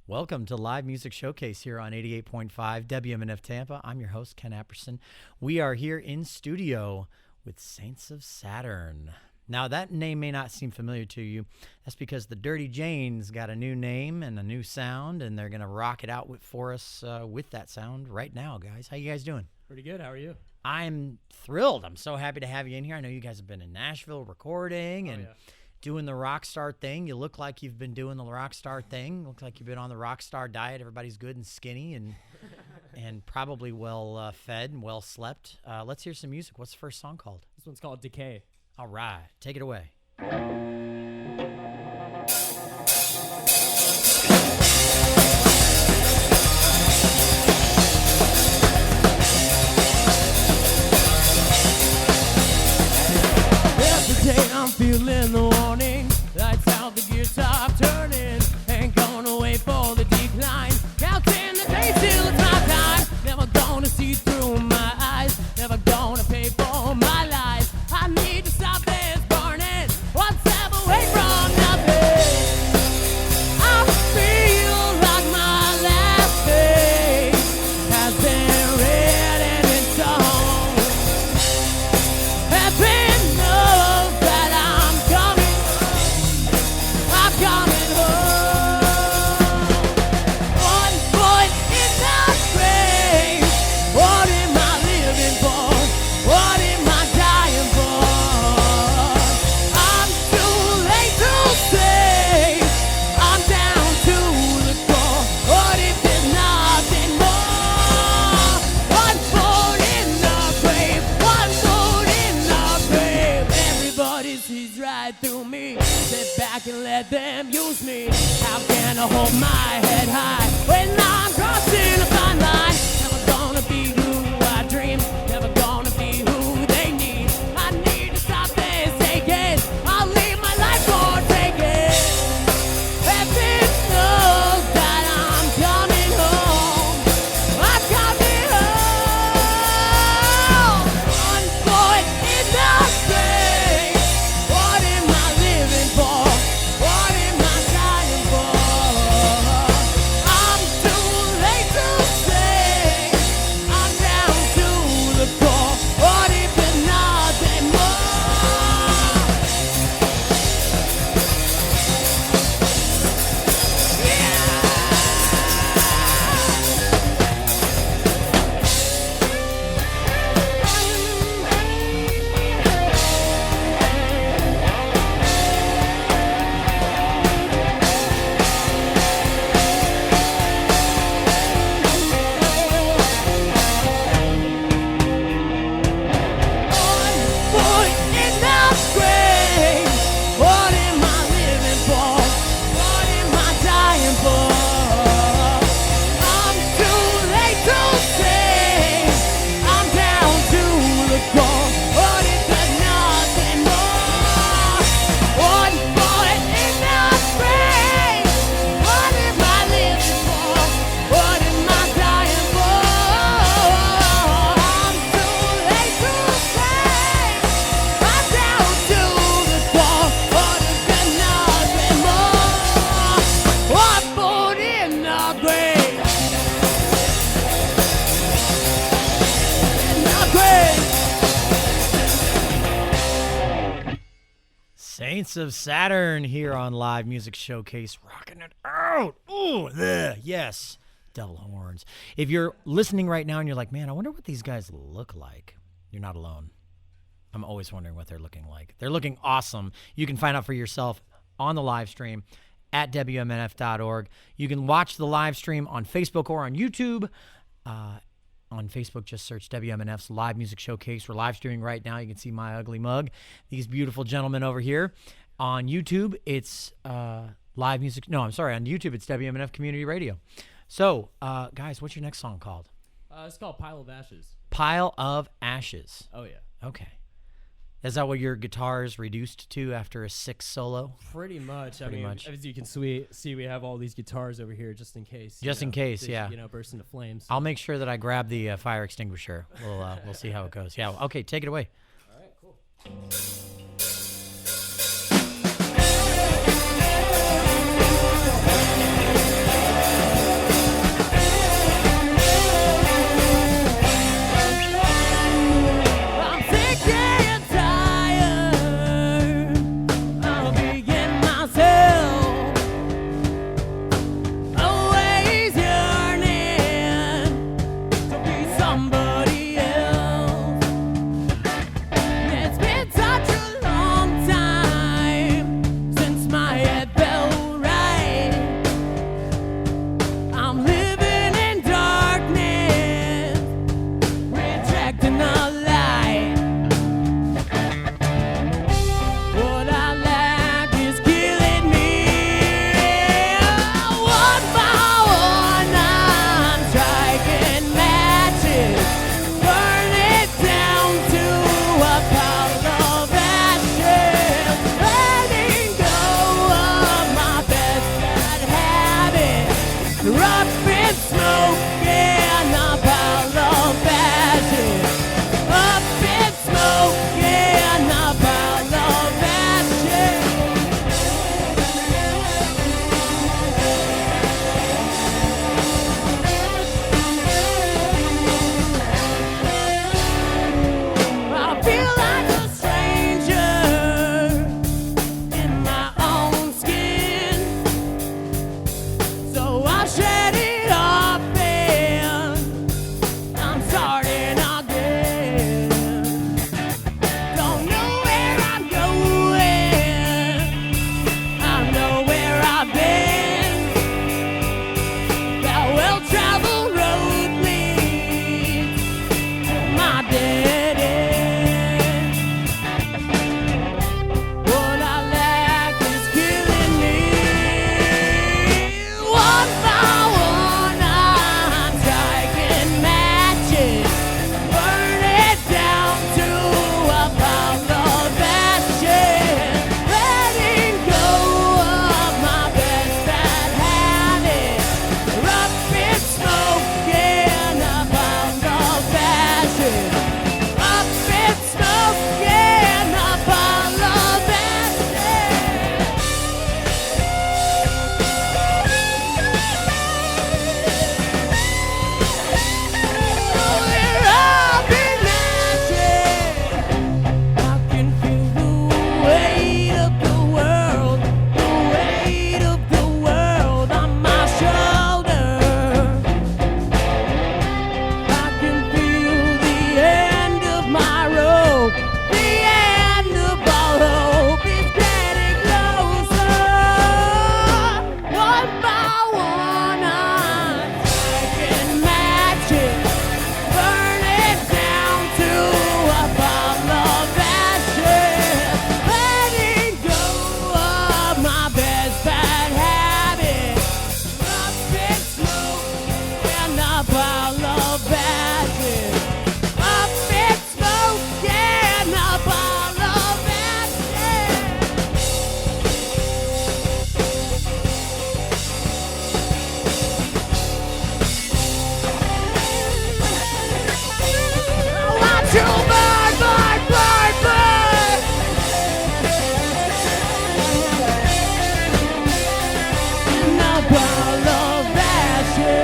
Welcome to Live Music Showcase here on 88.5 WMNF Tampa. I'm your host, Ken Apperson. We are here in studio with Saints of Saturn. Now, that name may not seem familiar to you. That's because the Dirty Janes got a new name and a new sound, and they're going to rock it out for us with that sound right now, guys. How you guys doing? Pretty good. How are you? I'm thrilled. I'm so happy to have you in here. I know you guys have been in Nashville recording and doing the rock star thing. You look like you've been doing the rock star thing. Looks like you've been on the rock star diet. Everybody's good and skinny and probably well fed and well slept. Let's hear some music. What's the first song called? This one's called Decay. All right. Take it away. Every day I'm feeling the warning. Lights out, the gear stop turning. Ain't gonna wait for the decline. Counting the days till it's my time. Never gonna see through my eyes. Never gonna pay for my life. I need to stop this burning. One step away from nothing. I feel like my last day has been written in stone. Heaven knows that I'm coming home. One foot in the grave. What am I living for? What am I dying for? I'm too late to say I'm down to the core. What if there's nothing more? One foot in the grave. One foot in the grave. Everybody sees right through me. Sit back and let them use me. How can I hold my head high when I'm crossing a fine line? Never gonna be who I dream. Never gonna be who they need. I need to stop this again. I'll leave my life for taking. Heaven knows that I'm coming home. I'm coming home. One foot in the grave. What am I living for? What am I dying for? I'm too late to say I'm down to the core. What if there's nothing more? One foot in the grave. What am I living for? What am I dying for? I'm too late to say I'm down to the core. What if there's nothing more? One foot in the grave. What am I living for? What am I dying for? I'm too late to say I'm down to the core. What if there's nothing more? One foot in the grave. In the grave. Saints of Saturn here on Live Music Showcase, rocking it out. Ooh, yes, devil horns. If you're listening right now and you're like, man, I wonder what these guys look like, you're not alone. I'm always wondering what they're looking like. They're looking awesome. You can find out for yourself on the live stream at WMNF.org. You can watch the live stream on Facebook or on YouTube. On Facebook, just search WMNF's Live Music Showcase. We're live streaming right now. You can see my ugly mug. These beautiful gentlemen over here. On YouTube, it's Live Music. No, I'm sorry. On YouTube, it's WMNF Community Radio. So, guys, what's your next song called? It's called Pile of Ashes. Pile of Ashes. Oh, yeah. Okay. Is that what your guitar is reduced to after a 6 solo? Pretty much. Pretty much. As you can see, we have all these guitars over here just in case. Just in case, they, yeah. burst into flames. I'll make sure that I grab the fire extinguisher. We'll see how it goes. Yeah. Okay, take it away. All right, cool. Rock and smoke and a pile of ashes. Up in smoke and a pile of ashes. I feel like a stranger in my own skin. So I shed it off and I'm starting again. Don't know where I'm going, I know where I've been. That well-traveled road leads to my dead end. What I lack is killing me. One by one, I'm striking matches, burn it down to a pile of ashes, letting go of my best bad habit. Up in smoke and a pile of ashes. Up in smoke and a pile of ashes. We're up in ashes. I can feel the weight of the world on my shoulder. I can feel the end of my rope. The end of all hope is getting closer. One by one, I'm striking matches, burn it down to a pile of ashes, letting go of my best bad habit. Up in smoke and a pile of ashes. Up in smoke and a pile of ashes. Watch you burn, burn, burn, burn. And a pile of ashes.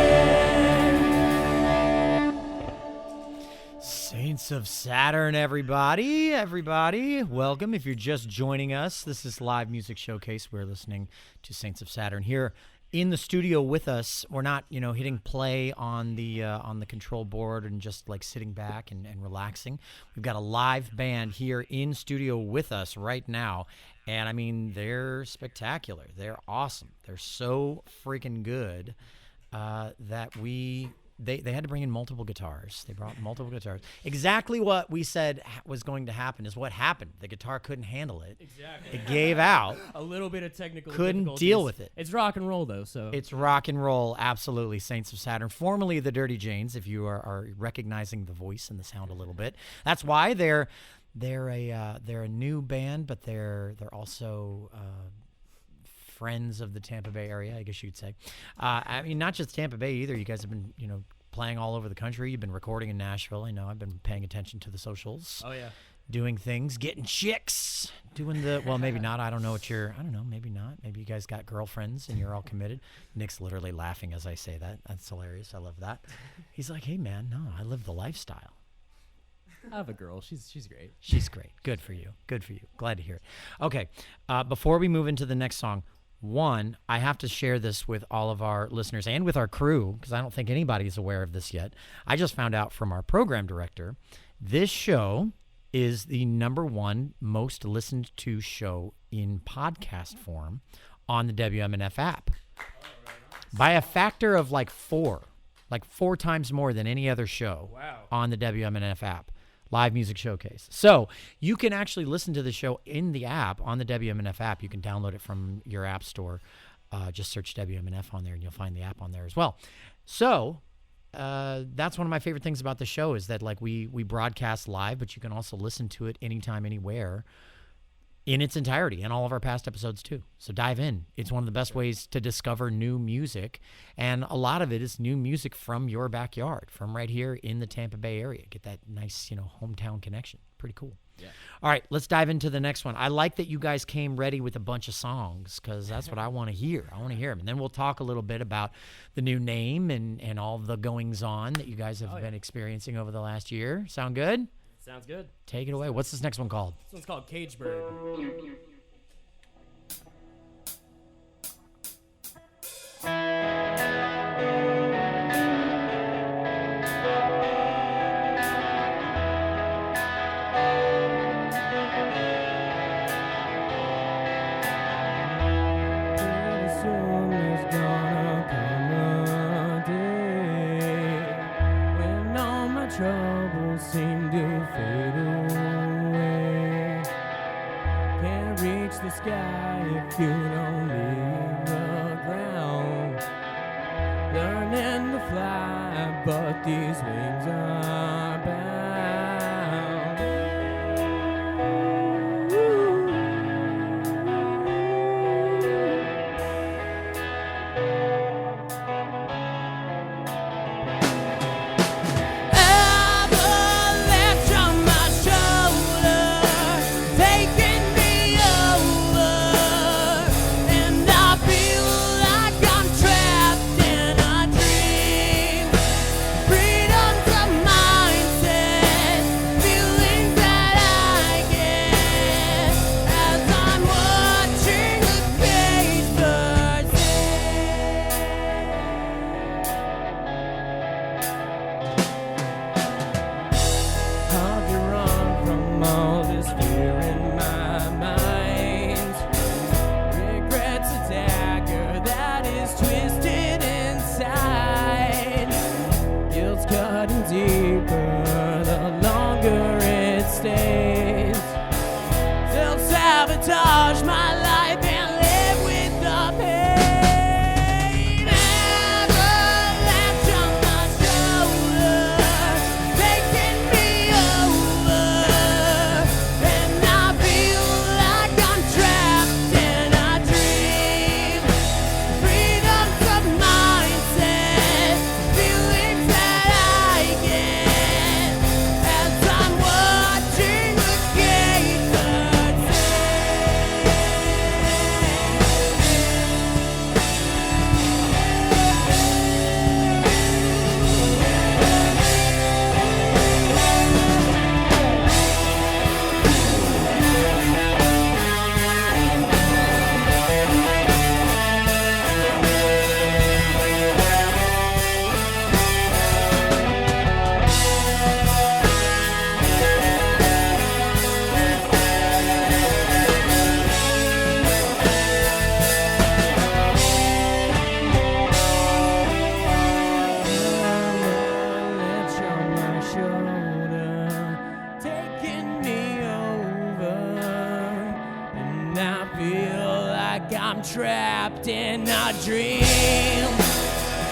Saints of Saturn, everybody, welcome. If you're just joining us, this is Live Music Showcase. We're listening to Saints of Saturn here in the studio with us. We're not, hitting play on the control board and just like sitting back and relaxing. We've got a live band here in studio with us right now, and I mean they're spectacular. They're awesome. They're so freaking good that they had to bring in multiple guitars. They brought multiple guitars. Exactly what we said was going to happen is what happened. The guitar couldn't handle it. Exactly. It gave out. A little bit of technical Couldn't difficulties. deal with it. It's rock and roll, though, so. It's rock and roll, absolutely. Saints of Saturn, formerly the Dirty Janes, if you are recognizing the voice and the sound a little bit. That's why they're a new band, but they're also friends of the Tampa Bay area, I guess you'd say. I mean, not just Tampa Bay either. You guys have been, playing all over the country. You've been recording in Nashville. I know I've been paying attention to the socials. Oh, yeah. Doing things, getting chicks, well, maybe not. I don't know, maybe not. Maybe you guys got girlfriends and you're all committed. Nick's literally laughing as I say that. That's hilarious. I love that. He's like, hey, man, no, I live the lifestyle. I have a girl. She's great. She's great. Good for you. Good for you. Glad to hear it. Okay, before we move into the next song, one, I have to share this with all of our listeners and with our crew because I don't think anybody's aware of this yet. I just found out from our program director, this show is the #1 most listened to show in podcast form on the WMNF app by a factor of like 4 times more than any other show on the WMNF app. Live Music Showcase. So you can actually listen to the show in the app, on the WMNF app. You can download it from your app store. Just search WMNF on there and you'll find the app on there as well. So that's one of my favorite things about the show is that like we broadcast live, but you can also listen to it anytime, anywhere in its entirety, and all of our past episodes too. So dive in. It's one of the best ways to discover new music, and a lot of it is new music from your backyard, from right here in the Tampa Bay area. Get that nice, hometown connection. Pretty cool. Yeah. All right, let's dive into the next one. I like that you guys came ready with a bunch of songs because that's what I want to hear. I want to hear them. And then we'll talk a little bit about the new name and all the goings on that you guys have been experiencing over the last year. Sound good? Sounds good. Take it away. What's this next one called? This one's called Cage Bird. Troubles seem to fade away. Can't reach the sky if you don't leave the ground. Learning to fly, but these wings are bound. Self-sabotage my life and live with the pain. Avalanche on my shoulder, taking me over, and I feel like I'm trapped in a dream. Freedom's a mindset, feelings that I get as I'm watching the gate burn. On my shoulder, taking me over, and I feel like I'm trapped in a dream.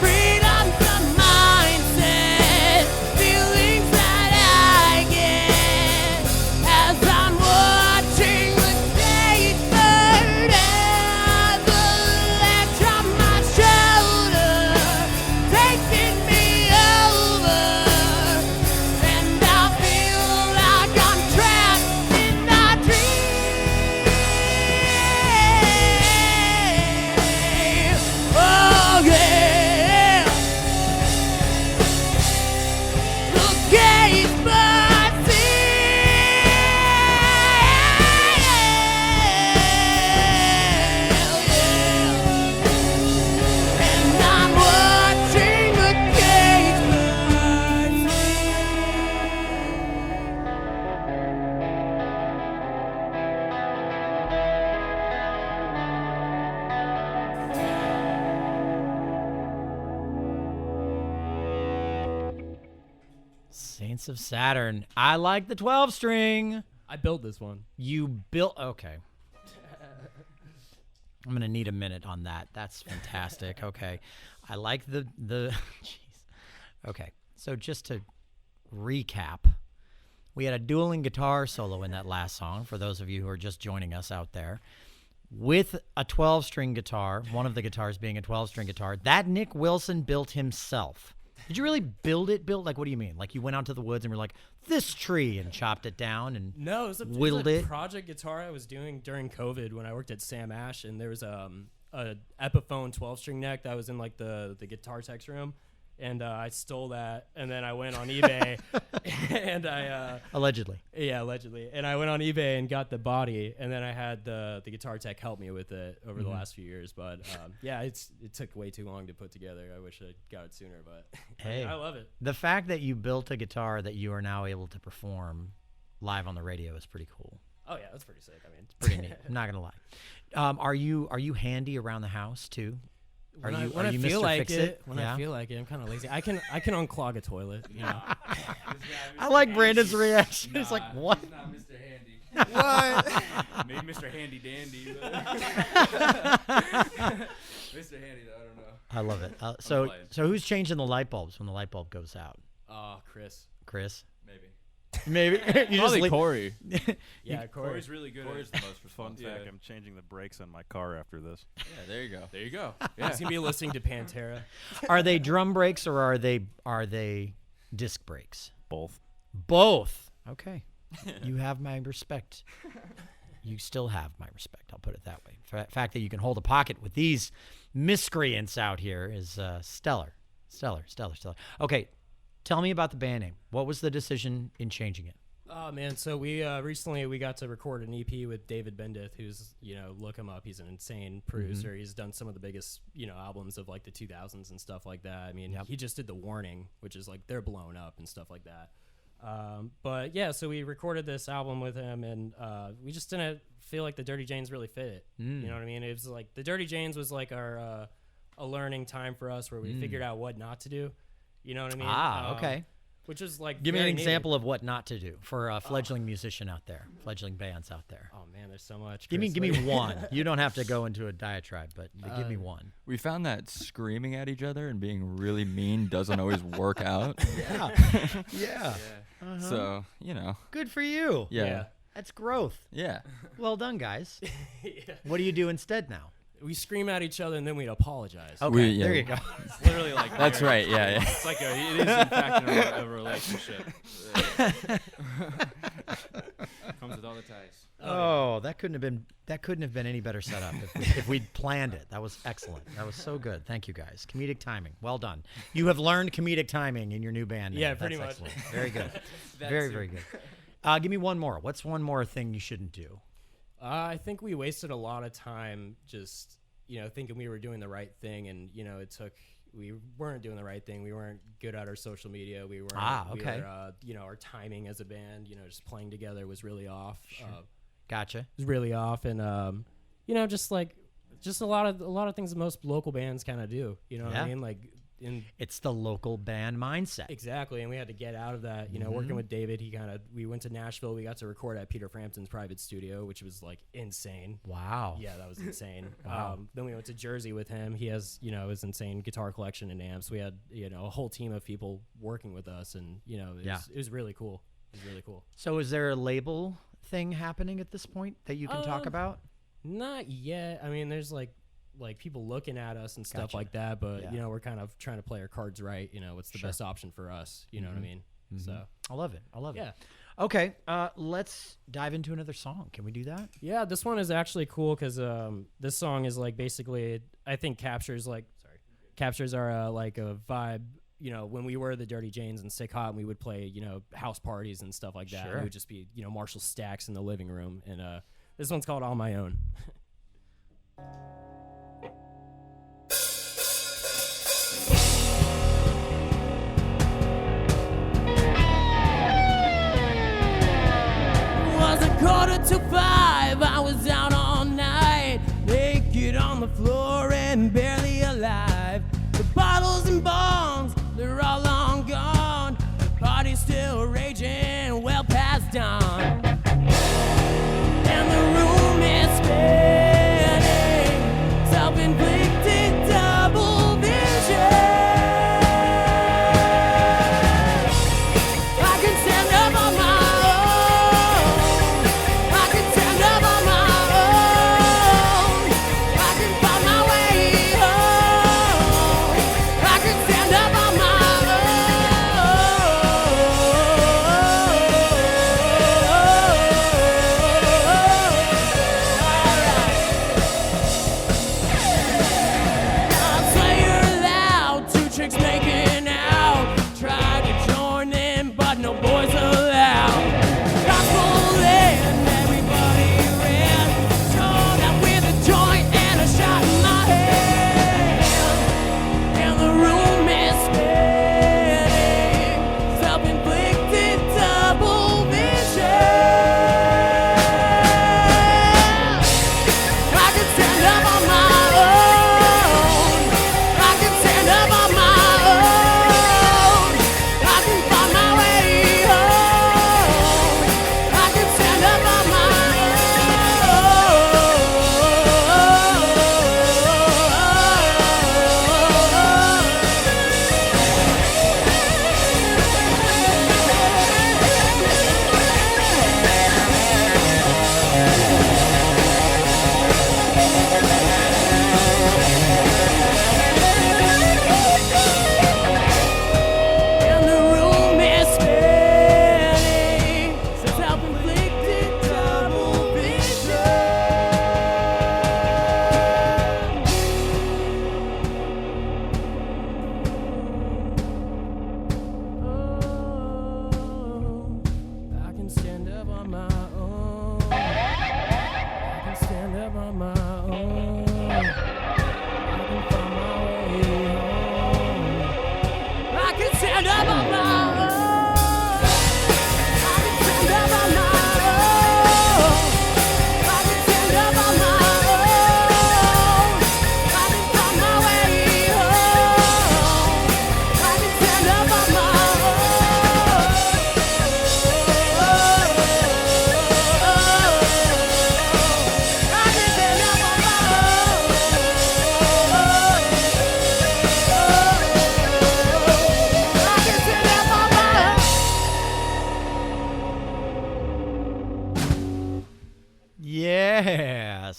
Freedom's a mindset, feelings that I get as I'm watching the gate burn. Avalanche on my shoulder, taking me over, and I feel like I'm trapped in a dream. Oh yeah, the gate burns and I'm watching the gate burn. Saints of Saturn. I like the 12 string. I built this one. You built. Okay. I'm going to need a minute on that. That's fantastic. Okay. I like the jeez. Okay. So just to recap, We had a dueling guitar solo in that last song, for those of you who are just joining us out there, with a 12-string guitar, one of the guitars being a 12-string guitar, that Nick Wilson built himself. Did you really build it? Like, what do you mean? Like, you went out to the woods and were like, this tree, and chopped it down and No, it whittled was a it? project guitar I was doing during COVID when I worked at Sam Ash, and there was a Epiphone 12-string neck that was in like the guitar tech's room, and I stole that, and then I went on eBay, and I Allegedly. allegedly, and I went on eBay and got the body, and then I had the guitar tech help me with it over the last few years, but it took way too long to put together. I wish I got it sooner, but Hey. I love it. The fact that you built a guitar that you are now able to perform live on the radio is pretty cool. Oh yeah, that's pretty sick. I mean, Pretty neat. I'm not gonna lie. Are you handy around the house too? when are I you feel Mr. like Fix-It? when Yeah? I feel like it, I'm kind of lazy. I can unclog a toilet. You know. I like Brandon's reaction. It's like, what? He's not Mr. Handy. What? Maybe Mr. Handy Dandy. But Mr. Handy, though, I don't know. I love it. playing. So who's changing the light bulbs when the light bulb goes out? Chris. Chris? Maybe. Maybe. You just leave- Corey. Yeah, Corey. Corey's really good. Corey's the most Fun responsive. fact, I'm changing the brakes on my car after this. Yeah, there you go. There you go. He's gonna be listening to Pantera. Are they drum brakes or are they disc brakes? Both. Both. Okay. You have my respect. You still have my respect. I'll put it that way. The fact that you can hold a pocket with these miscreants out here is stellar. Stellar. Okay. Tell me about the band name. What was the decision in changing it? Oh man, so we recently we got to record an EP with David Bendith, who's look him up. He's an insane producer. He's done some of the biggest albums of like the 2000s and stuff like that. I mean, he just did The Warning, which is like they're blown up and stuff like that. But yeah, so we recorded this album with him, and we just didn't feel like the Dirty Janes really fit it. You know what I mean? It was like the Dirty Janes was like our a learning time for us where we figured out what not to do. You know what I mean? Okay. Which is like Give me an very needed. example of what not to do for a fledgling musician out there, fledgling bands out there. Oh man, there's so much. Give me Chris. one. You don't have to go into a diatribe, but give me one. We found that screaming at each other and being really mean doesn't always work out. Yeah. So, Good for you. yeah. That's growth. Yeah. Well done, guys. Yeah. What do you do instead now? We scream at each other and then we'd apologize. Okay, there you go. It's literally like That's marriage. right, yeah. It's like it is in fact a relationship. Comes with all the ties. Oh, that couldn't have been any better set up if we'd planned it. That was excellent. That was so good. Thank you guys. Comedic timing. Well done. You have learned comedic timing in your new band. Yeah, name. pretty That's much. excellent. Very good. That very, too. very good. Give me one more. What's one more thing you shouldn't do? I think we wasted a lot of time just, thinking we were doing the right thing, and we weren't doing the right thing. We weren't good at our social media. We weren't. Okay. We were, our timing as a band, just playing together was really off. Gotcha. Was really off, and just a lot of things that most local bands kind of do. You know what Yeah. I mean? Like It's the local band mindset. exactly, and we had to get out of that. Working with David, we went to Nashville. We got to record at Peter Frampton's private studio, which was like insane. Wow. Yeah, that was insane. Wow. Then we went to Jersey with him. He has, his insane guitar collection and amps. We had, a whole team of people working with us, and it was really cool. It was really cool. So is there a label thing happening at this point that you can talk about? Not yet. I mean, there's like people looking at us and stuff Gotcha. like that, but Yeah. we're kind of trying to play our cards right. What's the Sure. best option for us? You know what I mean? So I love it. yeah. Okay, let's dive into another song. Can we do that? Yeah, this one is actually cool because this song is like basically, I think captures our like a vibe. When we were the Dirty Janes and Sick Hot, and we would play house parties and stuff like that. Sure. It would just be Marshall Stacks in the living room, and this one's called On My Own. Was a 4:45, I was out all night, naked on the floor and barely alive. The bottles and bongs, they're all long gone. The party's still raging, well past dawn. And the room is spinning,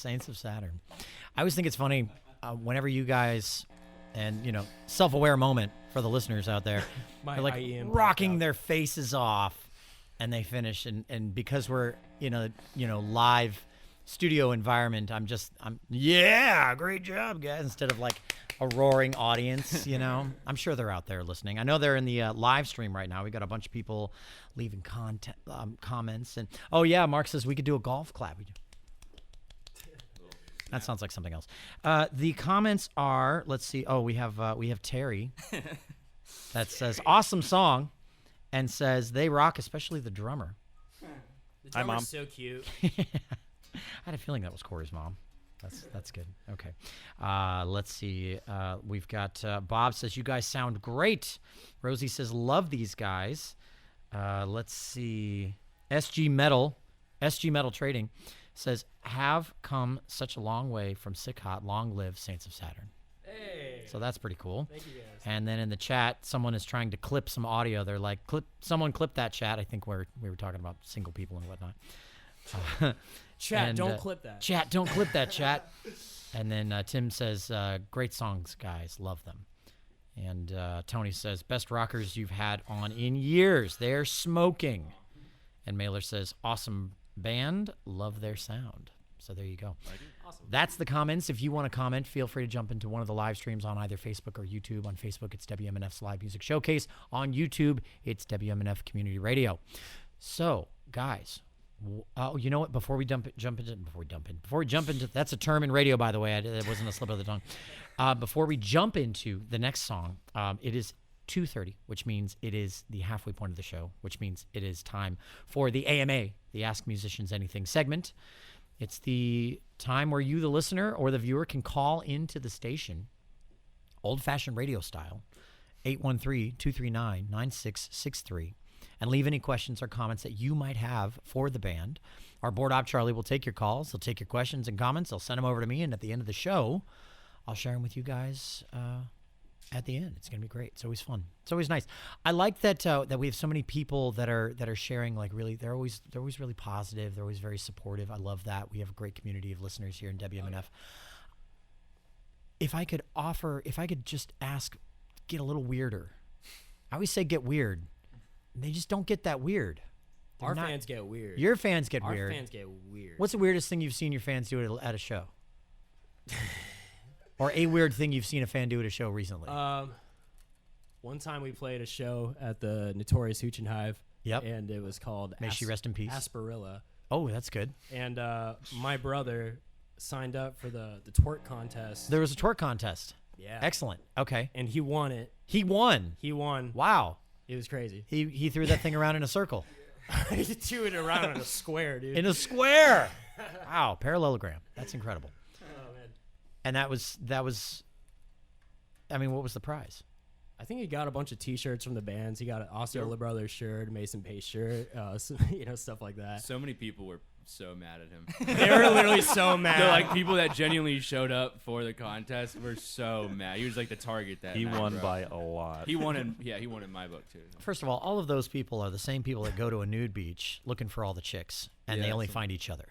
Saints of Saturn. I always think it's funny whenever you guys, and self-aware moment for the listeners out there, My they're like IEM rocking their faces off, and they finish, and because we're live studio environment, I'm great job, guys, instead of like a roaring audience. I'm sure they're out there listening. I know they're in the live stream right now. We got a bunch of people leaving comments, and Mark says we could do a golf clap. That sounds like something else. The comments are, let's see. Oh, we have Terry that says awesome song, and says they rock, especially the drummer. The Hi, drummer's Mom. so cute. I had a feeling that was Corey's mom. That's good. Okay. Let's see. We've got Bob says, you guys sound great. Rosie says, love these guys. Let's see. SG Metal Trading says, have come such a long way from Sick Hot. Long live Saints of Saturn. Hey. So that's pretty cool. Thank you guys. And then in the chat, someone is trying to clip some audio. They're like, someone clip that chat. I think we were talking about single people and whatnot. Chat, don't clip that. Chat, don't clip that, chat. And then Tim says, great songs, guys. Love them. And Tony says, best rockers you've had on in years. They're smoking. And Mailer says, awesome band. Love their sound. So there you go. Awesome. That's the comments. If you want to comment, feel free to jump into one of the live streams on either Facebook or YouTube. On Facebook, it's WMNF's Live Music Showcase. On YouTube, it's WMNF Community Radio. So, guys, you know what? Before we jump into that's a term in radio, by the way. It wasn't a slip of the tongue. Before we jump into the next song, it is 2:30, which means it is the halfway point of the show, which means it is time for the AMA, the Ask Musicians Anything segment. It's the time where you, the listener or the viewer, can call into the station, old-fashioned radio style, 813-239-9663, and leave any questions or comments that you might have for the band. Our board op, Charlie, will take your calls. He'll take your questions and comments. He'll send them over to me, and at the end of the show, I'll share them with you guys at the end. It's going to be great. It's always fun. It's always nice. I like that that we have so many people that are sharing, like, really, they're always really positive. They're always very supportive. I love that. We have a great community of listeners here in WMNF. If I could just ask, get a little weirder. I always say get weird. They just don't get that weird. Our fans get weird. Your fans get Our weird. fans get weird. What's the weirdest thing you've seen your fans do at a show? Or a weird thing you've seen a fan do at a show recently? One time we played a show at the Notorious Hooch and Hive. Yep. And it was called May she rest in peace. Asperilla. Oh, that's good. And my brother signed up for the twerk contest. There was a twerk contest. Yeah. Excellent. Okay. And he won it. He won. Wow. It was crazy. He threw that thing around in a circle. He threw it around in a square, dude. In a square. Wow. Parallelogram. That's incredible. Oh, man. And that was. I mean, what was the prize? I think he got a bunch of T-shirts from the bands. He got an Osceola Brothers shirt, a Mason Pace shirt, stuff like that. So many people were so mad at him. They were literally so mad. They're like, people that genuinely showed up for the contest were so mad. He was like the target that He night, won bro. by a lot. He won in my book too. First of all of those people are the same people that go to a nude beach looking for all the chicks, and they only find each other.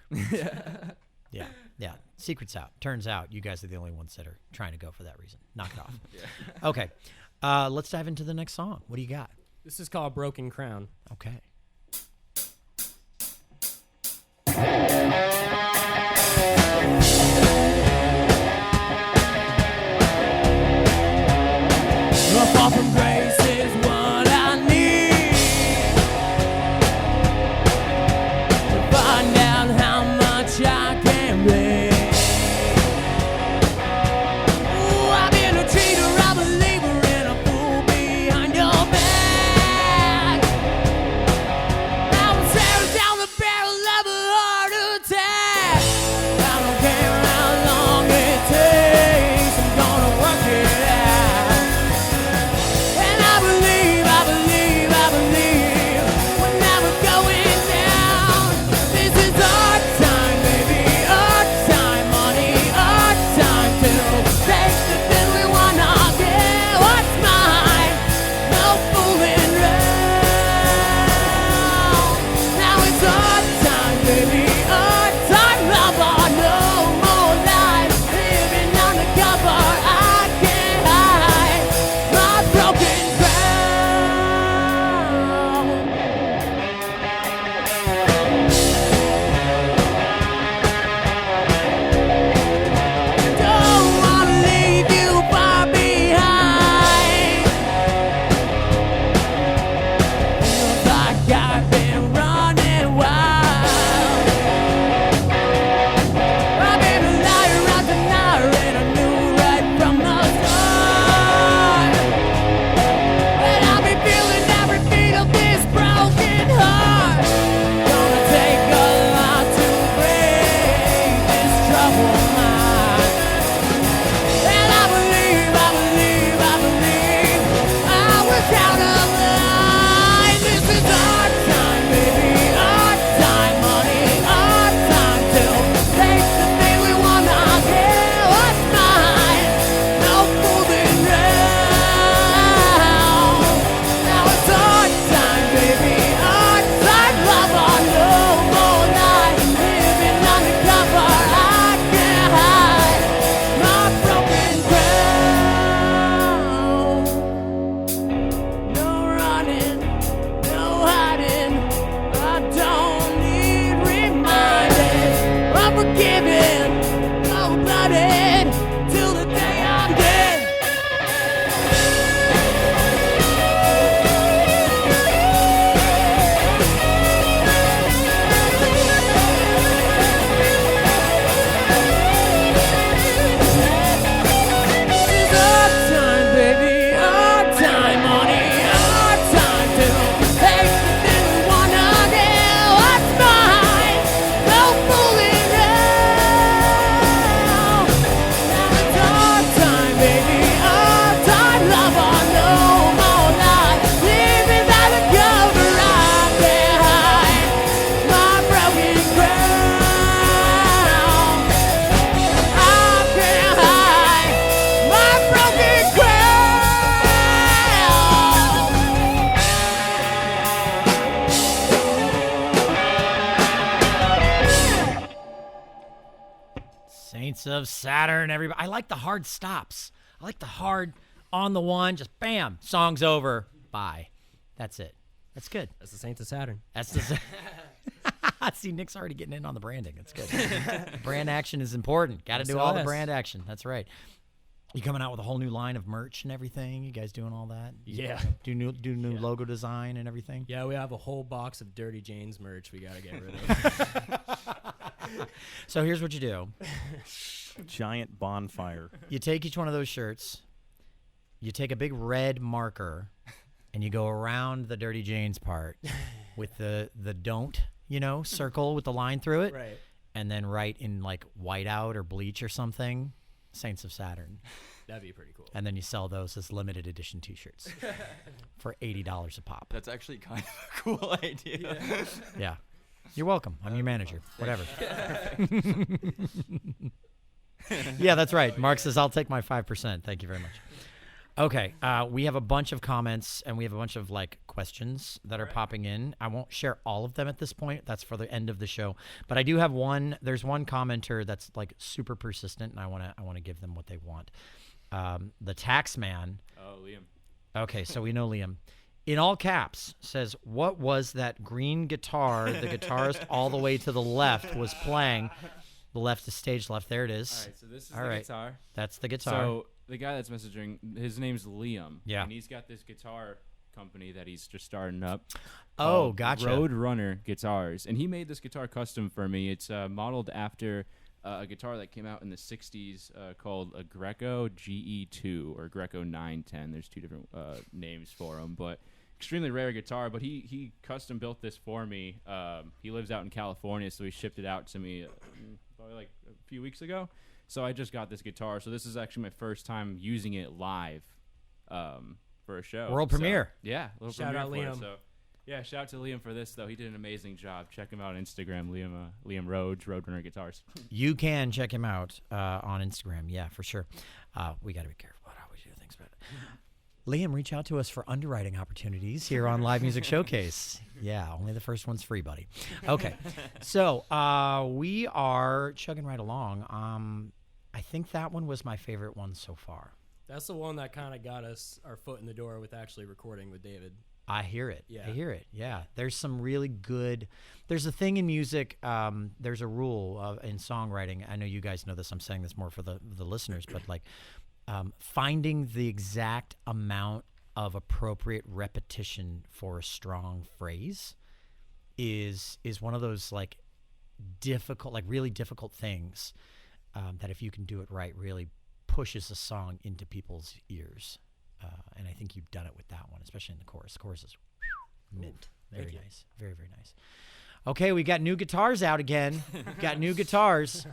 Yeah. Secret's out. Turns out you guys are the only ones that are trying to go for that reason. Knock it off. Okay. Let's dive into the next song. What do you got? This is called Broken Crown. Okay. Far from grace is what I need to find out how much I can bear. Ooh, I've been a cheater, a believer, and a fool behind your back. I was staring down the barrel of a heart attack. I don't care how long it takes, I'm gonna work it out. And I believe we're never going down. This is our time, baby, our time, money, our time to take the thing we wanna get. What's mine? No fooling around. Now it's our time, baby, our time, love, no more. Saints of Saturn, everybody. I like the hard stops. I like the hard on the one, just bam, song's over, bye. That's it. That's good. That's the Saints of Saturn. That's the. See, Nick's already getting in on the branding. That's good. Brand action is important. Got to do all the SOS. brand action. That's right. You coming out with a whole new line of merch and everything? You guys doing all that? Yeah. Do new logo design and everything? Yeah, we have a whole box of Dirty Jane's merch we got to get rid of. So here's what you do. Giant bonfire. You take each one of those shirts, you take a big red marker, and you go around the Dirty Jane's part with the don't, circle with the line through it. Right. And then write in like whiteout or bleach or something, Saints of Saturn. That'd be pretty cool. And then you sell those as limited edition t-shirts for $80 a pop. That's actually kind of a cool idea. Yeah. You're welcome. I'm your manager. Whatever. Yeah, that's right. Mark says, I'll take my 5%. Thank you very much. Okay. We have a bunch of comments and we have a bunch of questions that are popping in. I won't share all of them at this point. That's for the end of the show. But I do have one. There's one commenter that's super persistent, and I want to give them what they want. The tax man. Oh, Liam. Okay, so we know Liam. In all caps, says, what was that green guitar the guitarist all the way to the left was playing? The left is stage left. There it is. All right, so this is All the right. guitar. That's the guitar. So the guy that's messaging, his name's Liam. Yeah. And he's got this guitar company that he's just starting up. Oh, called gotcha. Roadrunner Guitars. And he made this guitar custom for me. It's modeled after a guitar that came out in the 60s called a Greco GE2 or Greco 910. There's two different names for them, but extremely rare guitar. But he custom built this for me. He lives out in California, so he shipped it out to me probably a few weeks ago. So I just got this guitar. So this is actually my first time using it live for a show. World premiere. Yeah, little Shout out premiere for it, Liam. so. Yeah, shout out to Liam for this, though. He did an amazing job. Check him out on Instagram, Liam Rhodes, Roadrunner Guitars. You can check him out on Instagram. Yeah, for sure. We got to be careful about how we do things. But Liam, reach out to us for underwriting opportunities here on Live Music Showcase. Yeah, only the first one's free, buddy. Okay, so we are chugging right along. I think that one was my favorite one so far. That's the one that kind of got us our foot in the door with actually recording with David. I hear it. Yeah. I hear it. Yeah. There's some really good. There's a thing in music. There's a rule in songwriting. I know you guys know this. I'm saying this more for the listeners, but finding the exact amount of appropriate repetition for a strong phrase is one of those difficult, really difficult things that if you can do it right, really pushes a song into people's ears. And I think you've done it with that one, especially in the chorus. The chorus is mint. Very nice. Very, very nice. Okay, we got new guitars out again. Got new guitars.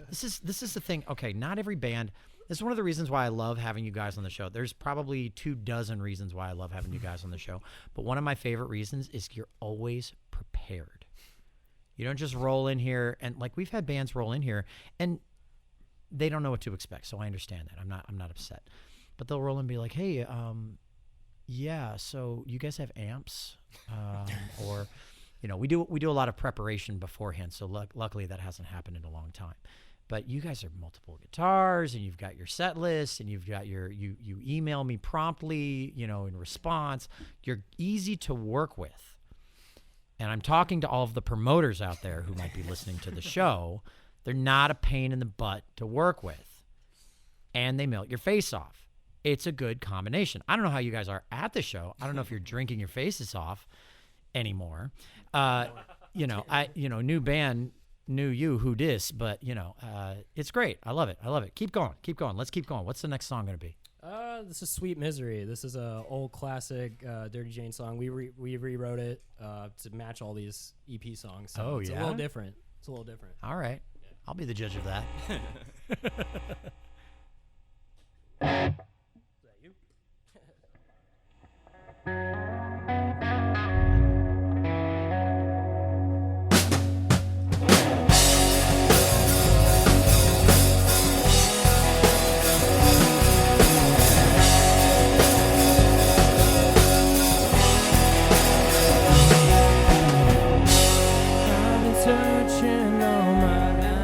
This is the thing. Okay, not every band. This is one of the reasons why I love having you guys on the show. There's probably 24 reasons why I love having you guys on the show. But one of my favorite reasons is you're always prepared. You don't just roll in here and we've had bands roll in here and they don't know what to expect. So I understand that. I'm not upset. But they'll roll and be like, hey, yeah, so you guys have amps? Or, we do a lot of preparation beforehand. So luckily that hasn't happened in a long time. But you guys are multiple guitars and you've got your set list and you've got you email me promptly, in response. You're easy to work with. And I'm talking to all of the promoters out there who might be listening to the show. They're not a pain in the butt to work with. And they melt your face off. It's a good combination. I don't know how you guys are at the show. I don't know if you're drinking your faces off anymore. New band, new you, who dis, but it's great. I love it. Keep going. Let's keep going. What's the next song going to be? This is Sweet Misery. This is a old classic Dirty Jane song. We rewrote it to match all these EP songs. So it's a little different. All right. Yeah. I'll be the judge of that. I've been searching all my life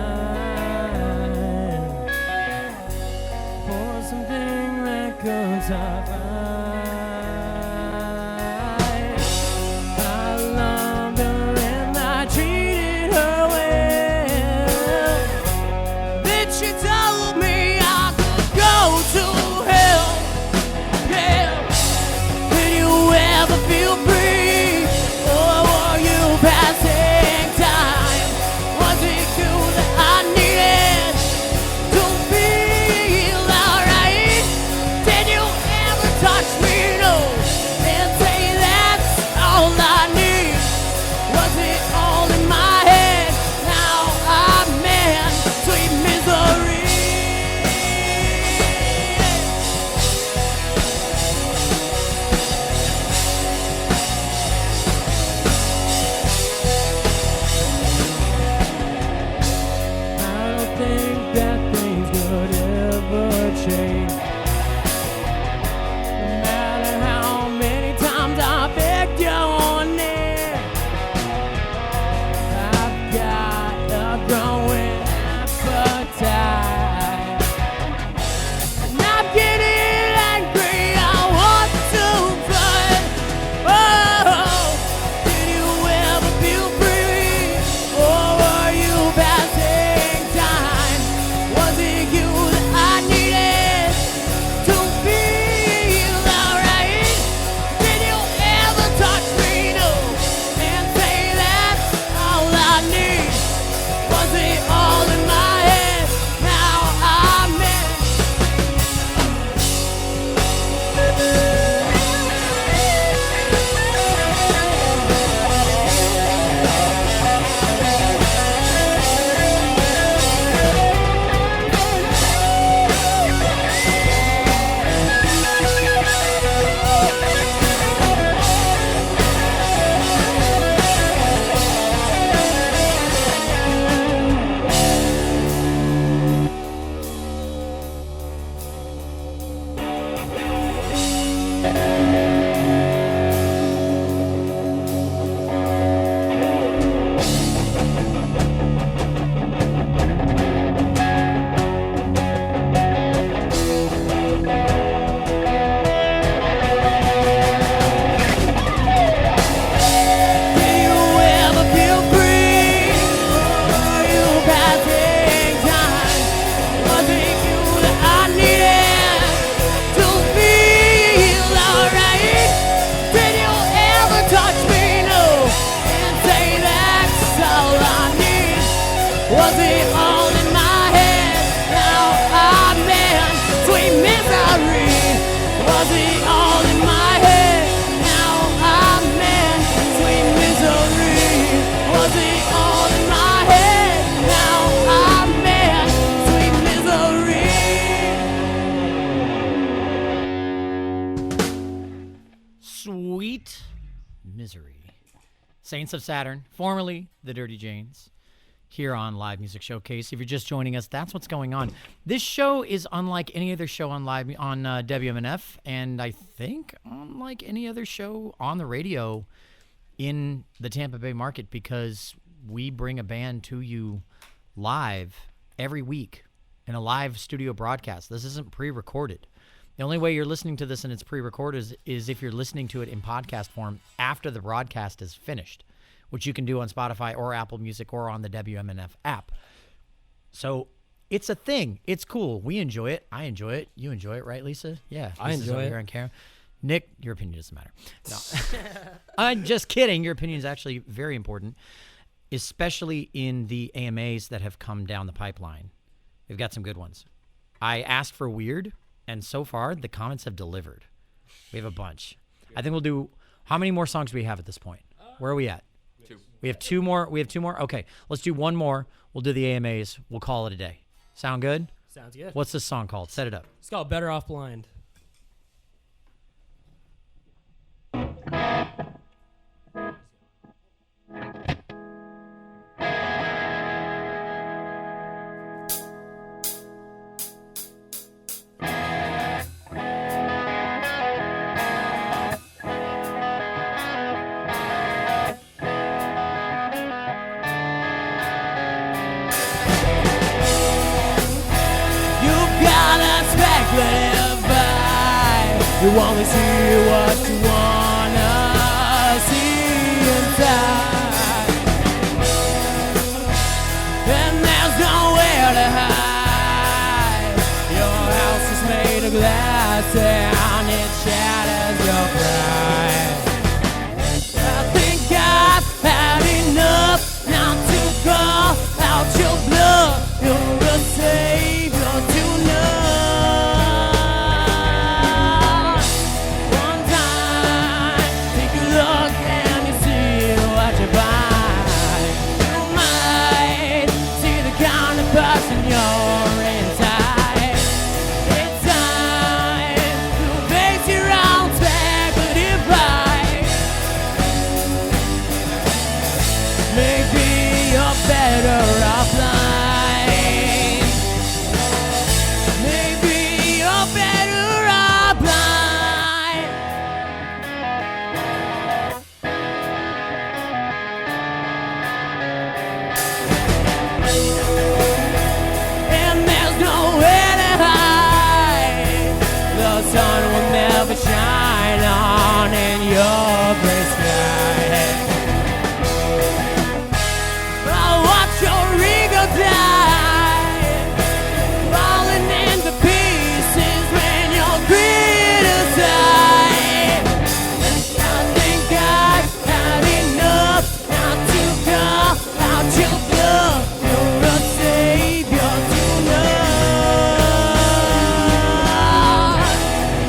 Was it all in my head? Now I'm in sweet misery. Was it all in my head? Now I'm in sweet misery. Was it all in my head? Now I'm in sweet misery. Sweet Misery. Saints of Saturn, formerly the Dirty Janes, here on Live Music Showcase. If you're just joining us, that's what's going on. This show is unlike any other show on WMNF, and I think unlike any other show on the radio in the Tampa Bay market, because we bring a band to you live every week in a live studio broadcast. This isn't pre-recorded. The only way you're listening to this and it's pre-recorded is if you're listening to it in podcast form after the broadcast is finished, which you can do on Spotify or Apple Music or on the WMNF app. So it's a thing. It's cool. We enjoy it. I enjoy it. You enjoy it, right, Lisa? Yeah. I Lisa's enjoy over it. here on camera. Nick, your opinion doesn't matter. No. I'm just kidding. Your opinion is actually very important, especially in the AMAs that have come down the pipeline. We've got some good ones. I asked for weird, and so far the comments have delivered. We have a bunch. I think we'll do. How many more songs do we have at this point? Where are we at? We have two more. Okay, let's do one more. We'll do the AMAs. We'll call it a day. Sound good? Sounds good. What's this song called? Set it up. It's called Better Off Blind. You've got a speculative eye. You only see what you wanna see inside. And there's nowhere to hide. Your house is made of glass and it shatters your pride. I think I've had enough now to call out your bluff. You're a savior tonight. One time, take a look and you see what you find. You might see the kind of person you're inside. It's time to face your own speculative pride. Maybe you're better off blind. Maybe you're better off blind. And there's nowhere to hide. The sun will never shine on in your gray sky. I'll watch your ego die, falling into pieces when you're criticized. I think I've had enough not to call out your bluff. You're a savior tonight.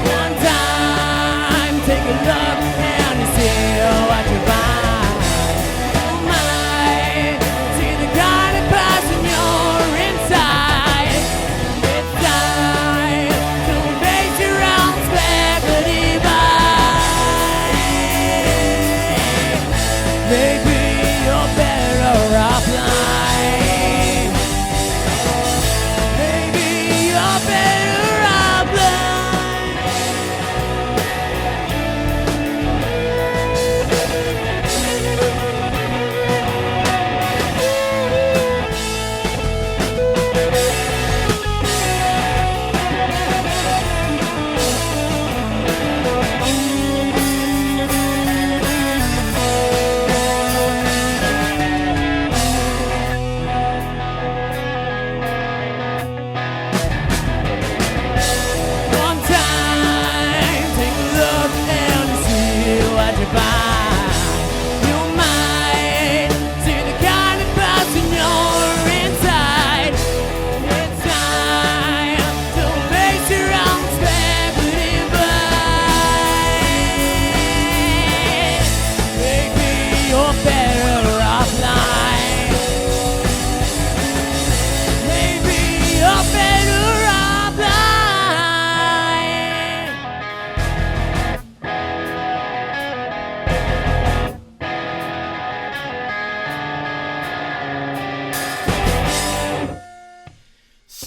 One time, take a look and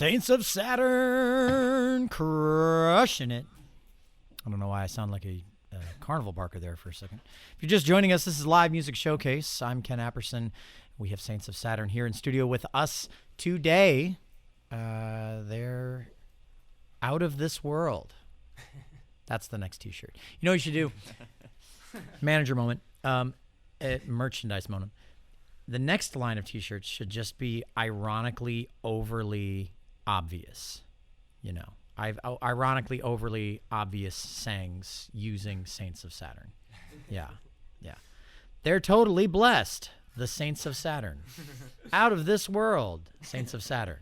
Saints of Saturn, crushing it. I don't know why I sound like a carnival barker there for a second. If you're just joining us, this is Live Music Showcase. I'm Ken Apperson. We have Saints of Saturn here in studio with us today. They're out of this world. That's the next T-shirt. You know what you should do? Manager moment. Merchandise moment. The next line of T-shirts should just be ironically overly obvious. You know, ironically overly obvious sayings using Saints of Saturn. Yeah. They're totally blessed. The Saints of Saturn. Out of this world. Saints of Saturn.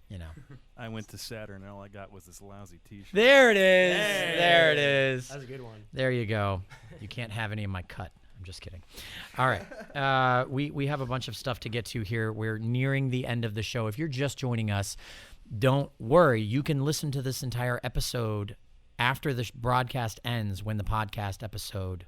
You know. I went to Saturn and all I got was this lousy T-shirt. There it is. Hey. There it is. That's a good one. There you go. You can't have any of my cut. I'm just kidding. All right. We have a bunch of stuff to get to here. We're nearing the end of the show. If you're just joining us, don't worry. You can listen to this entire episode after the broadcast ends, when the podcast episode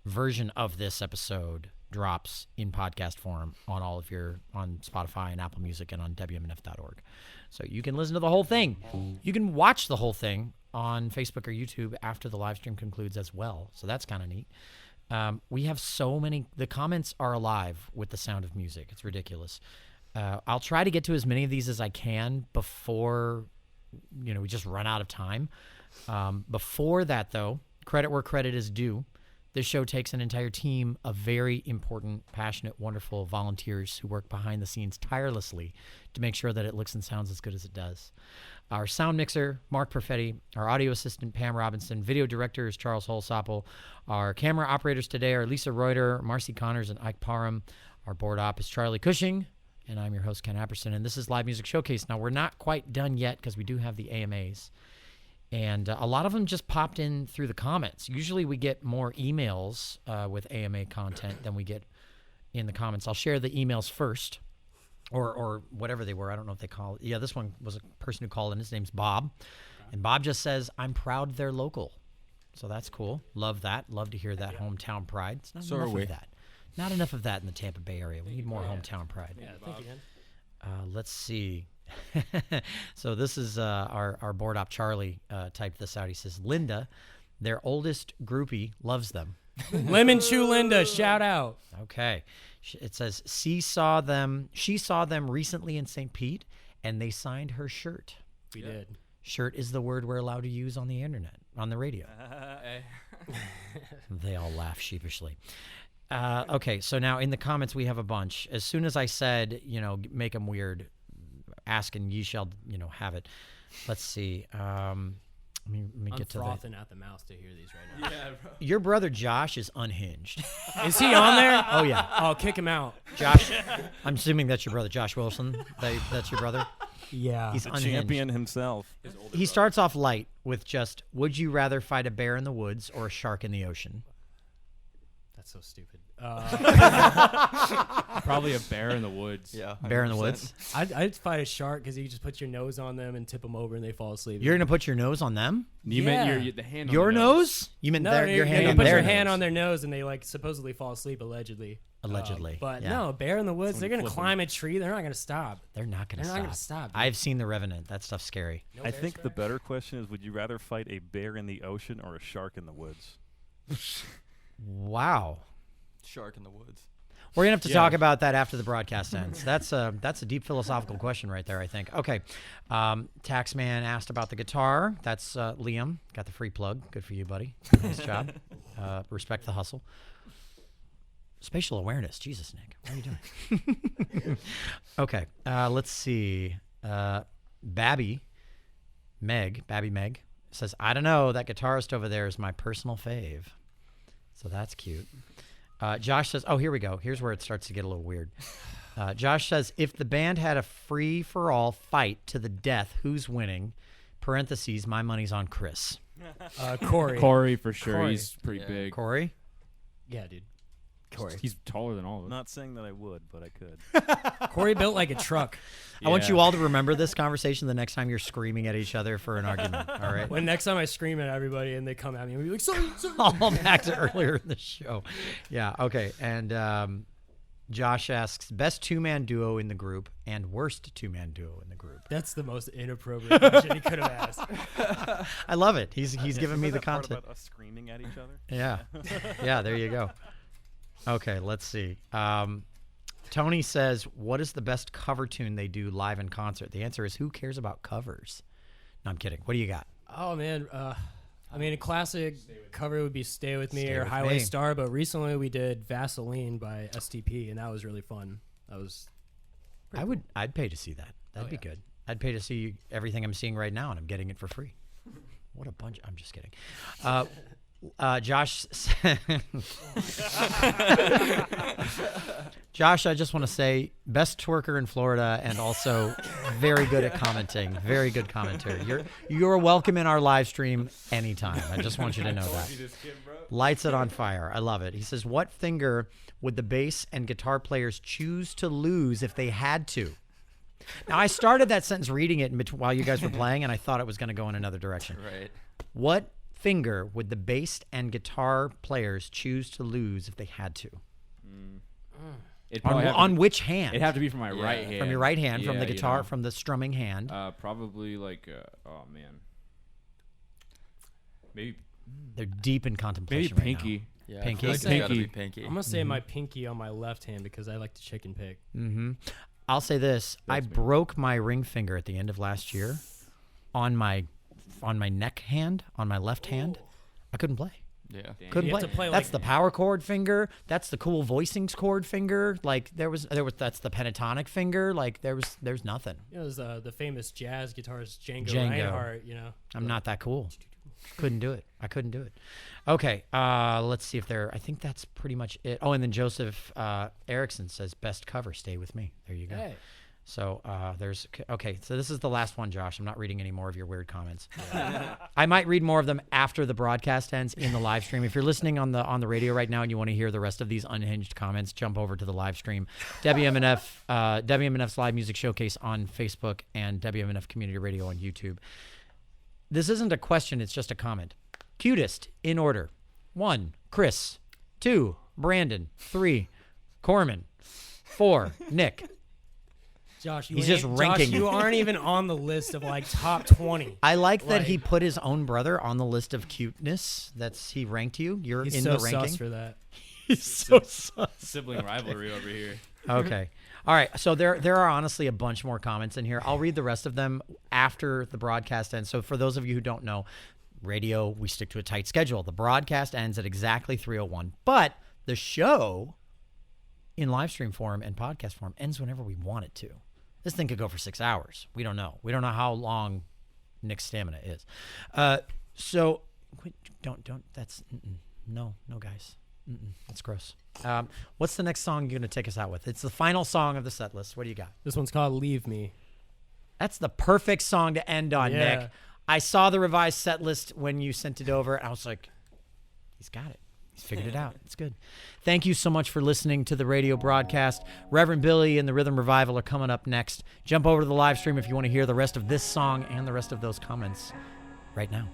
version of this episode drops in podcast form on all of on Spotify and Apple Music and on WMNF.org. So you can listen to the whole thing. You can watch the whole thing on Facebook or YouTube after the live stream concludes as well. So that's kind of neat. We have so many. The comments are alive with the sound of music. It's ridiculous. I'll try to get to as many of these as I can before, we just run out of time. Before that, though, credit where credit is due. This show takes an entire team of very important, passionate, wonderful volunteers who work behind the scenes tirelessly to make sure that it looks and sounds as good as it does. Our sound mixer, Mark Perfetti, our audio assistant, Pam Robinson, video director is Charles Holsapple. Our camera operators today are Lisa Reuter, Marcy Connors, and Ike Parham. Our board op is Charlie Cushing, and I'm your host, Ken Apperson, and this is Live Music Showcase. Now, we're not quite done yet because we do have the AMAs. And a lot of them just popped in through the comments. Usually we get more emails with AMA content than we get in the comments. I'll share the emails first, or whatever they were. I don't know if they call it. Yeah, this one was a person who called in. His name's Bob. And Bob just says, I'm proud they're local. So that's cool. Love that. Love to hear that hometown pride. It's not enough of that. Not enough of that in the Tampa Bay area. We need more hometown pride. Yeah, thank you, man. Let's see. So this is our board op Charlie typed this out. He says, Linda, their oldest groupie, loves them. Lemon Chew Linda, shout out. Okay. It says she saw them recently in St. Pete, and they signed her shirt. We did. Shirt is the word we're allowed to use on the internet, on the radio. They all laugh sheepishly. Okay, so now in the comments we have a bunch. As soon as I said, make them weird, ask and ye shall, have it. Let's see. Let me get to I'm frothing at the mouth to hear these right now. Yeah, bro. Your brother Josh is unhinged. Is he on there? Oh yeah, I'll kick him out. Josh. I'm assuming that's your brother, Josh Wilson. That's your brother. Yeah. He's The unhinged. champion himself. He starts off light with just, would you rather fight a bear in the woods or a shark in the ocean? That's so stupid. Probably a bear in the woods. Yeah. Bear in the 100%. woods. I'd fight a shark because you just put your nose on them and tip them over and they fall asleep. You're gonna put your nose on them? You Yeah. meant the hand Your on the nose? You meant no, your hand you on put their your hand nose. on their nose and they supposedly fall asleep allegedly. Allegedly, But yeah. no, a bear in the woods, they're Someone gonna flip 'em. climb a tree. They're not gonna stop. They're not gonna They're stop. not gonna stop, dude. I've seen The Revenant. That stuff's scary. No I bear think the tracks? better question is, would you rather fight a bear in the ocean or a shark in the woods? Wow. Shark in the woods. We're gonna have to Yeah. talk about that after the broadcast ends. That's a deep philosophical question right there, I think. Okay, Taxman asked about the guitar. That's Liam. Got the free plug. Good for you, buddy. Nice job. Respect the hustle. Spatial awareness. Jesus, Nick, what are you doing? Okay, let's see. Babby Meg says, I don't know. That guitarist over there is my personal fave. So that's cute. Josh says, oh, here we go. Here's where it starts to get a little weird. Josh says, if the band had a free-for-all fight to the death, who's winning? Parentheses, my money's on Chris. Corey. Corey for sure. Corey. He's pretty Yeah. big. Corey? Yeah, dude. Corey. He's taller than all of us. Not saying that I would, but I could. Corey built like a truck. I want Yeah. you all to remember this conversation the next time you're screaming at each other for an argument, all right? When next time I scream at everybody and they come at me, I'll be like, sorry. All back to earlier in the show. Yeah, okay. And Josh asks, best two-man duo in the group and worst two-man duo in the group. That's the most inappropriate question he could have asked. I love it. He's giving me Remember the that part content. about us screaming at each other. Yeah. Yeah, there you go. Okay, let's see. Tony says, what is the best cover tune they do live in concert? The answer is, who cares about covers? No, I'm kidding. What do you got? Oh man, I mean, a classic cover would be "Stay With Me" Stay or With "Highway Me. Star," but recently we did "Vaseline" by STP, and that was really fun. That was. I'd pay to see that. That'd be yeah. good. I'd pay to see everything I'm seeing right now, and I'm getting it for free. What a bunch! I'm just kidding. Josh. Josh, I just want to say, best twerker in Florida, and also very good at commenting. Very good commentary. You're welcome in our live stream anytime. I just want you to know that. Lights it on fire. I love it. He says, what finger would the bass and guitar players choose to lose if they had to? Now, I started that sentence reading it while you guys were playing, and I thought it was going to go in another direction. Right. What finger would the bass and guitar players choose to lose if they had to? It'd probably have to On be- which hand? It'd have to be from my right hand. From your right hand, from the Yeah, you guitar, know. from the strumming hand. Probably like, oh man, maybe They're deep in contemplation. maybe right now. pinky. Yeah, Pinky? I feel like it's gotta be Pinky. pinky. I'm gonna say my pinky on my left hand because I like to chicken pick. I'll say this: I That's me. broke my ring finger at the end of last year on my neck hand, on my left hand. I couldn't play. Yeah. Couldn't You have play. to play That's like- the power chord finger. That's the cool voicings chord finger. Like there was. That's the pentatonic finger. Like there's nothing. You know, there's the famous jazz guitarist Django, Django. Reinhardt. You know, I'm not that cool. Couldn't do it. I couldn't do it. Okay, let's see if I think that's pretty much it. Oh, and then Joseph Erickson says, best cover, Stay With Me. There you go. Hey. So okay, so this is the last one, Josh. I'm not reading any more of your weird comments. I might read more of them after the broadcast ends in the live stream. If you're listening on the radio right now and you want to hear the rest of these unhinged comments, jump over to the live stream. WMNF's Live Music Showcase on Facebook and WMNF Community Radio on YouTube. This isn't a question, it's just a comment. Cutest in order. 1, Chris. 2, Brandon. 3, Corman. 4, Nick. Josh, He's just ranking. Josh, you aren't even on the list of like top 20. I like that he Like- put his own brother on the list of cuteness. He ranked you. You're He's in so the ranking. sus for that. He's so sus. Sibling rivalry over here. Okay. All right. So there are honestly a bunch more comments in here. I'll read the rest of them after the broadcast ends. So for those of you who don't know, radio, we stick to a tight schedule. The broadcast ends at exactly 3:01, but the show in live stream form and podcast form ends whenever we want it to. This thing could go for 6 hours. We don't know. We don't know how long Nick's stamina is. So don't. That's no, guys. That's gross. What's the next song you're going to take us out with? It's the final song of the set list. What do you got? This one's called "Leave Me." That's the perfect song to end on, Yeah. Nick. I saw the revised set list when you sent it over, and I was like, he's got it. He's figured it out. It's good. Thank you so much for listening to the radio broadcast. Reverend Billy and the Rhythm Revival are coming up next. Jump over to the live stream if you want to hear the rest of this song and the rest of those comments right now.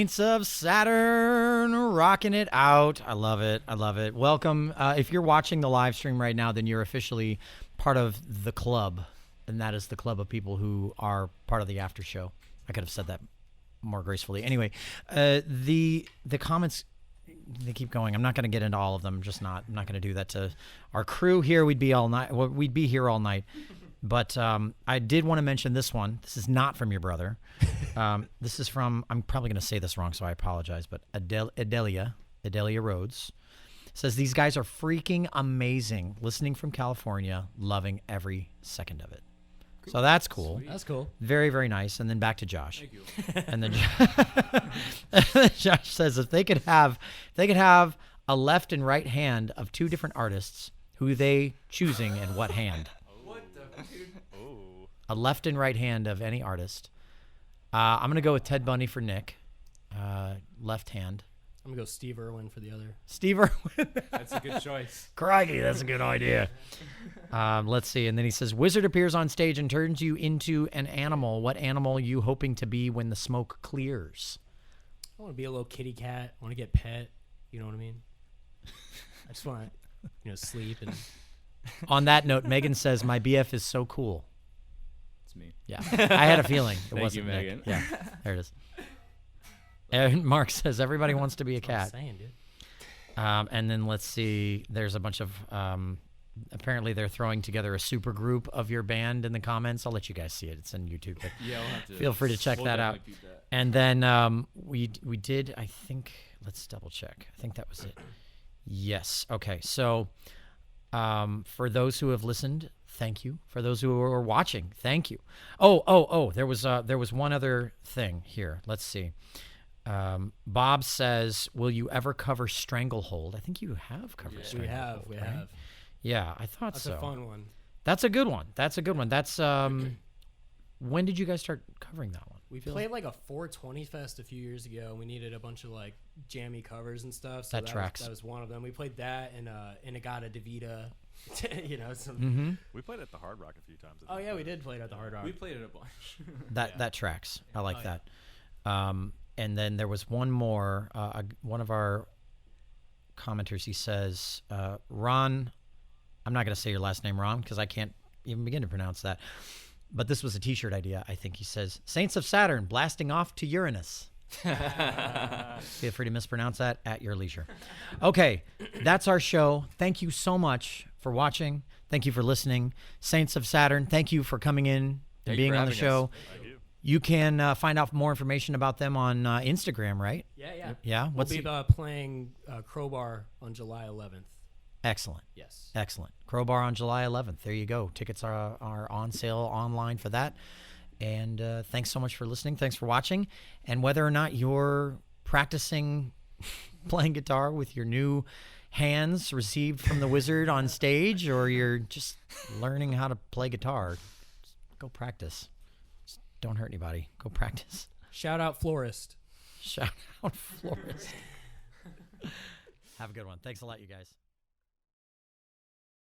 Saints of Saturn, rocking it out. I love it. I love it. Welcome. If you're watching the live stream right now, then you're officially part of the club, and that is the club of people who are part of the after show. I could have said that more gracefully. Anyway, the comments, they keep going. I'm not going to get into all of them. I'm not going to do that to our crew here. We'd be all night. Well, we'd be here all night. But I did want to mention this one. This is not from your brother. This is from, I'm probably going to say this wrong, so I apologize, but Adelia Rhodes says, these guys are freaking amazing. Listening from California, loving every second of it. So that's cool. Sweet. That's cool. Very, very nice. And then back to Josh. Thank you. And then Josh says if they could have a left and right hand of two different artists, who are they choosing and what hand? Oh. A left and right hand of any artist. I'm going to go with Ted Bundy for Nick. Left hand. I'm going to go Steve Irwin for the other. Steve Irwin. That's a good choice. Crikey, that's a good idea. Let's see. And then he says, Wizard appears on stage and turns you into an animal. What animal are you hoping to be when the smoke clears? I want to be a little kitty cat. I want to get pet. You know what I mean? I just want to, sleep. And On that note, Megan says, my BF is so cool. It's me. Yeah. I had a feeling it Thank wasn't you, Nick. Megan. Yeah. There it is. And Mark says, everybody wants to be a that's what I'm cat. saying, dude. And then let's see. There's a bunch of apparently they're throwing together a super group of your band in the comments. I'll let you guys see it. It's on YouTube. But Yeah, we'll have to. feel free to check we'll that out. definitely keep that. And then we did. I think. Let's double check. I think that was it. Yes. Okay. So for those who have listened, thank you. For those who are watching, thank you. Oh. There was one other thing here. Let's see. Bob says, will you ever cover Stranglehold? I think you have covered Stranglehold. We right? have. Yeah, I thought That's so. a fun one. That's a good one. That's when did you guys start covering that one? We played like a 420 fest a few years ago, and we needed a bunch of like jammy covers and stuff. So That tracks. that was one of them. We played that and Inagata Davida. Some. Mm-hmm. We played at the Hard Rock a few times. I Oh think, yeah, but we did play it at the Hard Rock. We played it a bunch. That tracks. I like Oh, that. And then there was one more. One of our commenters, he says, Ron, I'm not going to say your last name, Ron, because I can't even begin to pronounce that. But this was a T-shirt idea, I think. He says, Saints of Saturn blasting off to Uranus. Feel free to mispronounce that at your leisure. Okay, that's our show. Thank you so much for watching. Thank you for listening. Saints of Saturn, thank you for coming in and Thank you being for on the having show. us. Thank you. You can find out more information about them on Instagram, right? Yeah. Yeah. We'll What's be the- playing Crowbar on July 11th. Excellent. Yes. Excellent. Crowbar on July 11th. There you go. Tickets are on sale online for that. And thanks so much for listening. Thanks for watching. And whether or not you're practicing playing guitar with your new hands received from the wizard on stage, or you're just learning how to play guitar, just go practice. Just don't hurt anybody. Go practice. Shout out Florist. Shout out Florist. Have a good one. Thanks a lot, you guys.